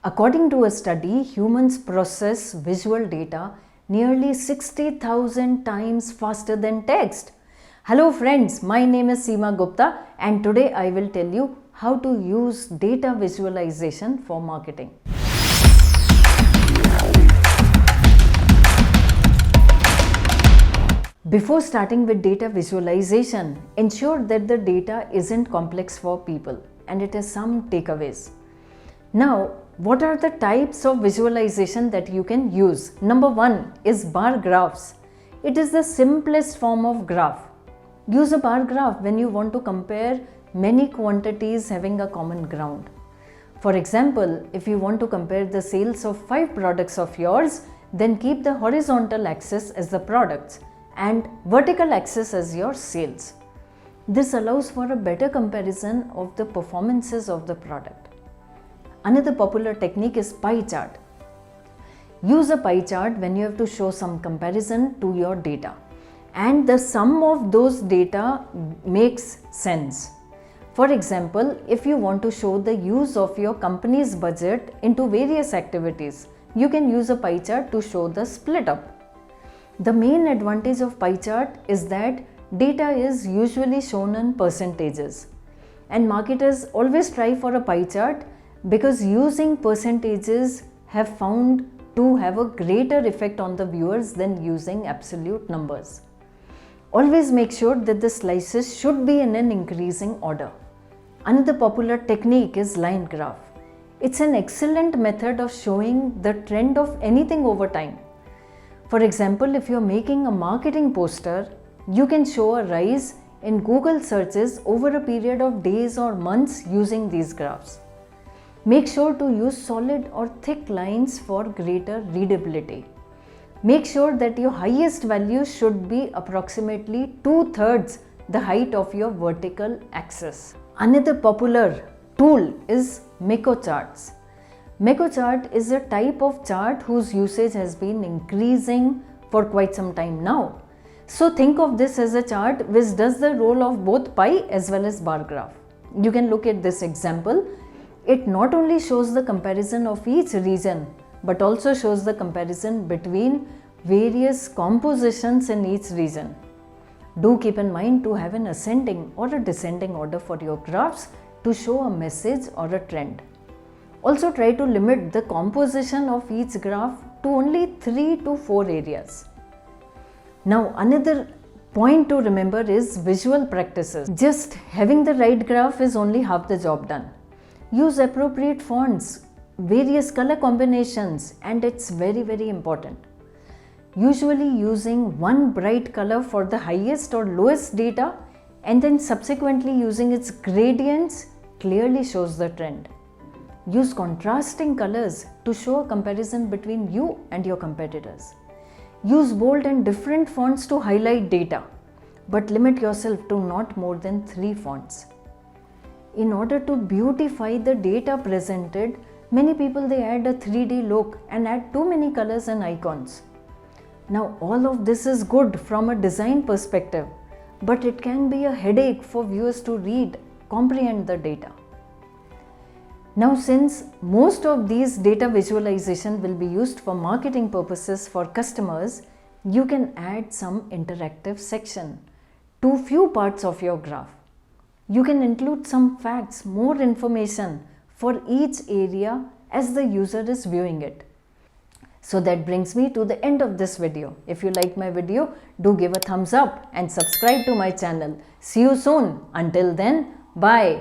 According to a study, humans process visual data nearly 60,000 times faster than text. Hello friends, my name is Seema Gupta and today I will tell you how to use data visualization for marketing. Before starting with data visualization, ensure that the data isn't complex for people and it has some takeaways. Now, what are the types of visualization that you can use? Number one is bar graphs. It is the simplest form of graph. Use a bar graph when you want to compare many quantities having a common ground. For example, if you want to compare the sales of 5 products of yours, then keep the horizontal axis as the products and vertical axis as your sales. This allows for a better comparison of the performances of the product. Another popular technique is pie chart. Use a pie chart when you have to show some comparison to your data and the sum of those data makes sense. For example, if you want to show the use of your company's budget into various activities, you can use a pie chart to show the split up. The main advantage of pie chart is that data is usually shown in percentages, and marketers always try for a pie chart because using percentages have found to have a greater effect on the viewers than using absolute numbers. Always make sure that the slices should be in an increasing order. Another popular technique is line graph. It's an excellent method of showing the trend of anything over time. For example, if you're making a marketing poster, you can show a rise in Google searches over a period of days or months using these graphs. Make sure to use solid or thick lines for greater readability. Make sure that your highest value should be approximately 2/3 the height of your vertical axis. Another popular tool is Meko charts. Meko chart is a type of chart whose usage has been increasing for quite some time now. So think of this as a chart which does the role of both pie as well as bar graph. You can look at this example. It not only shows the comparison of each region, but also shows the comparison between various compositions in each region. Do keep in mind to have an ascending or a descending order for your graphs to show a message or a trend. Also try to limit the composition of each graph to only 3 to 4 areas. Now another point to remember is visual practices. Just having the right graph is only half the job done. Use appropriate fonts, various color combinations, and it's very important. Usually using one bright color for the highest or lowest data and then subsequently using its gradients clearly shows the trend. Use contrasting colors to show a comparison between you and your competitors. Use bold and different fonts to highlight data, but limit yourself to not more than 3 fonts. In order to beautify the data presented, many people they add a 3D look and add too many colors and icons. Now all of this is good from a design perspective, but it can be a headache for viewers to read, comprehend the data. Now since most of these data visualization will be used for marketing purposes for customers, you can add some interactive section to few parts of your graph. You can include some facts, more information for each area as the user is viewing it. So that brings me to the end of this video. If you like my video, do give a thumbs up and subscribe to my channel. See you soon. Until then, bye.